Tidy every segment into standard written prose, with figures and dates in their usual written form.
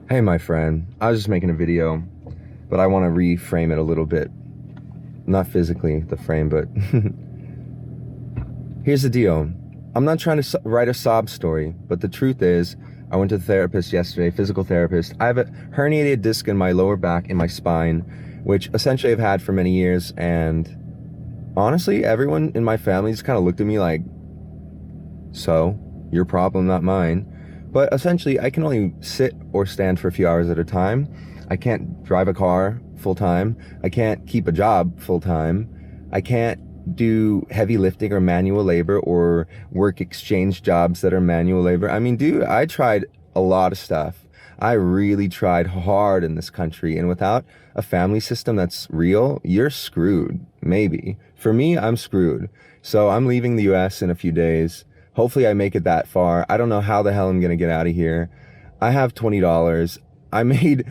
Hey, my friend. I was just making a video, but I want to reframe it a little bit. Not physically, the frame, but here's the deal. I'm not trying to write a sob story, but the truth is, I went to the therapist yesterday, physical therapist. I have a herniated disc in my lower back in my spine, which essentially I've had for many years, and honestly, everyone in my family just kind of looked at me like, so, your problem, not mine. But essentially, I can only sit or stand for a few hours at a time. I can't drive a car full time. I can't keep a job full time. I can't do heavy lifting or manual labor or work exchange jobs that are manual labor. I mean, dude, I tried a lot of stuff. I really tried hard in this country, and without a family system that's real, you're screwed, maybe. For me, I'm screwed. So I'm leaving the US in a few days. Hopefully I make it that far. I don't know how the hell I'm gonna get out of here. I have $20. I made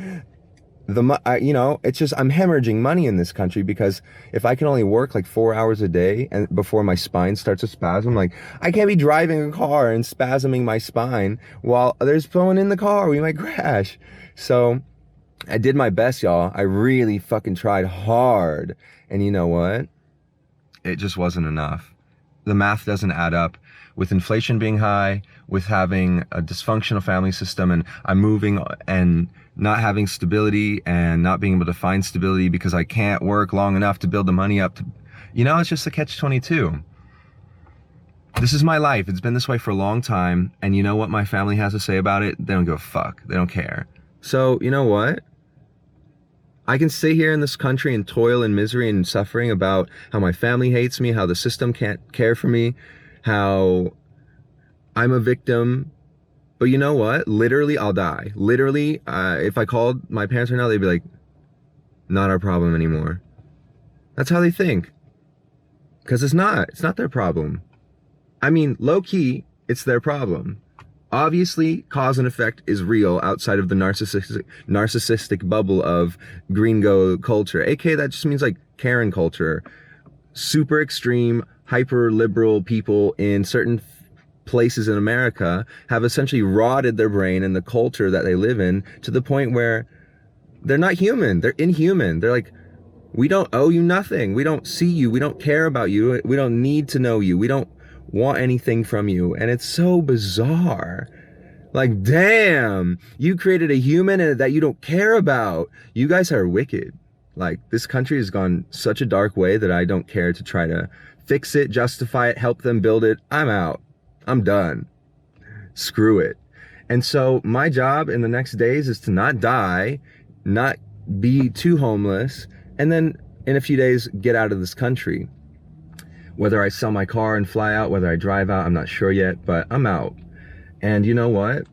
it's just I'm hemorrhaging money in this country because if I can only work like 4 hours a day and before my spine starts to spasm, like I can't be driving a car and spasming my spine while there's someone in the car. We might crash. So I did my best, y'all. I really fucking tried hard. And you know what? It just wasn't enough. The math doesn't add up. With inflation being high, with having a dysfunctional family system, and I'm moving and not having stability and not being able to find stability because I can't work long enough to build the money up to, it's just a catch-22. This is my life. It's been this way for a long time. And you know what my family has to say about it? They don't give a fuck. They don't care. So, you know what? I can sit here in this country and toil in misery and suffering about how my family hates me, how the system can't care for me, how I'm a victim. But you know what? Literally, I'll die. Literally, if I called my parents right now, they'd be like, not our problem anymore. That's how they think. Because it's not their problem. I mean, low key, it's their problem. Obviously, cause and effect is real outside of the narcissistic bubble of gringo culture. AKA, that just means like Karen culture. Super extreme, hyper liberal people in certain places in America have essentially rotted their brain and the culture that they live in to the point where they're not human. They're inhuman. They're like, we don't owe you nothing. We don't see you. We don't care about you. We don't need to know you. We don't want anything from you. And it's so bizarre. Like, damn, you created a human that you don't care about. You guys are wicked. Like, this country has gone such a dark way that I don't care to try to fix it, justify it, help them build it. I'm out. I'm done. Screw it. And so my job in the next days is to not die, not be too homeless, and then in a few days get out of this country. Whether I sell my car and fly out, whether I drive out, I'm not sure yet, but I'm out. And you know what?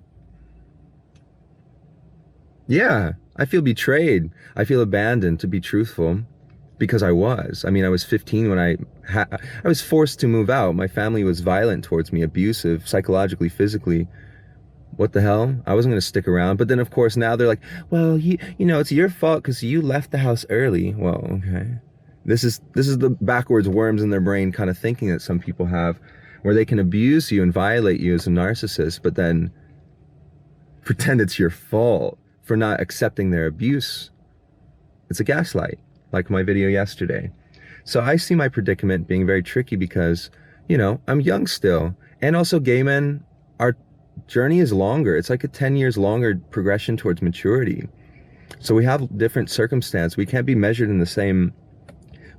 Yeah, I feel betrayed. I feel abandoned, to be truthful, because I was. I mean, I was 15 when I was forced to move out. My family was violent towards me, abusive, psychologically, physically. What the hell? I wasn't going to stick around. But then, of course, now they're like, well, it's your fault because you left the house early. Well, okay. This is the backwards worms in their brain kind of thinking that some people have, where they can abuse you and violate you as a narcissist, but then pretend it's your fault for not accepting their abuse. It's a gaslight, like my video yesterday. So I see my predicament being very tricky because, I'm young still. And also gay men, our journey is longer. It's like a 10 years longer progression towards maturity. So we have different circumstance. We can't be measured in the same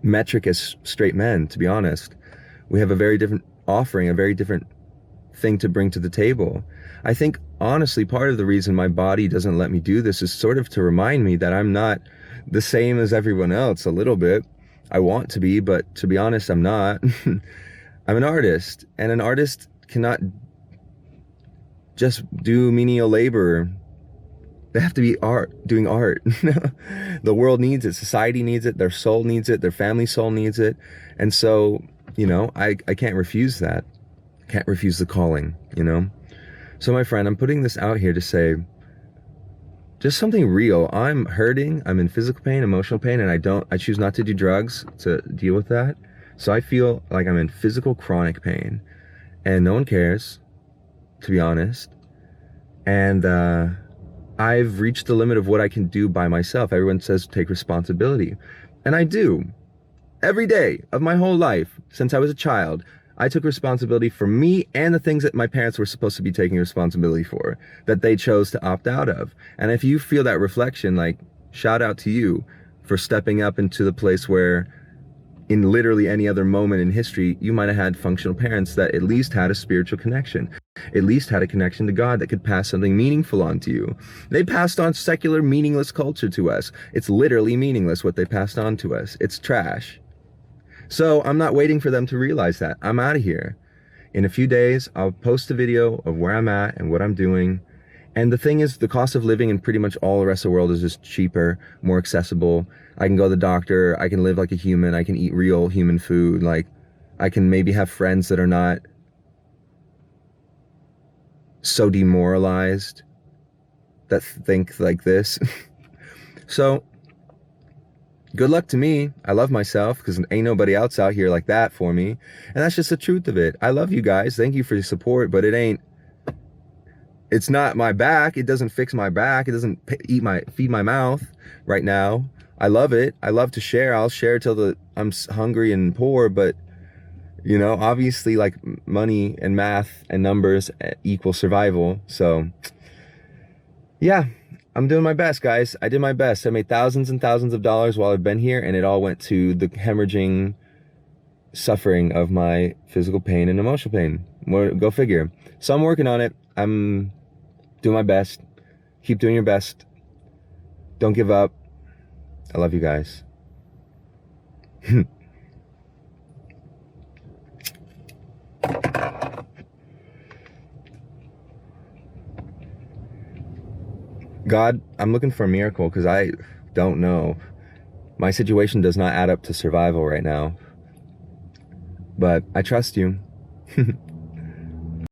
metric as straight men, to be honest. We have a very different offering, a very different thing to bring to the table. I think, honestly, part of the reason my body doesn't let me do this is sort of to remind me that I'm not the same as everyone else a little bit. I want to be, but to be honest, I'm not. I'm an artist, and an artist cannot just do menial labor. They have to be doing art. The world needs it. Society needs it. Their soul needs it. Their family soul needs it. And so, I can't refuse that. I can't refuse the calling, So my friend, I'm putting this out here to say, just something real. I'm hurting. I'm in physical pain, emotional pain, and I choose not to do drugs to deal with that. So I feel like I'm in physical chronic pain, and no one cares, to be honest. And, I've reached the limit of what I can do by myself. Everyone says take responsibility. And I do. Every day of my whole life, since I was a child, I took responsibility for me and the things that my parents were supposed to be taking responsibility for, that they chose to opt out of. And if you feel that reflection, like, shout out to you for stepping up into the place where in literally any other moment in history, you might have had functional parents that at least had a spiritual connection, at least had a connection to God that could pass something meaningful on to you. They passed on secular, meaningless culture to us. It's literally meaningless what they passed on to us. It's trash. So I'm not waiting for them to realize that. I'm out of here. In a few days, I'll post a video of where I'm at and what I'm doing. And the thing is, the cost of living in pretty much all the rest of the world is just cheaper, more accessible. I can go to the doctor, I can live like a human, I can eat real human food, like I can maybe have friends that are not so demoralized that think like this. So good luck to me. I love myself because ain't nobody else out here like that for me. And that's just the truth of it. I love you guys. Thank you for your support, but it's not my back. It doesn't fix my back. It doesn't feed my mouth right now. I love it. I love to share. I'll share till I'm hungry and poor, but you know, obviously like money and math and numbers equal survival. So yeah, I'm doing my best, guys. I did my best. I made thousands and thousands of dollars while I've been here, and it all went to the hemorrhaging suffering of my physical pain and emotional pain. Go figure. So I'm working on it. I'm doing my best. Keep doing your best. Don't give up. I love you guys. God, I'm looking for a miracle because I don't know. My situation does not add up to survival right now. But I trust you.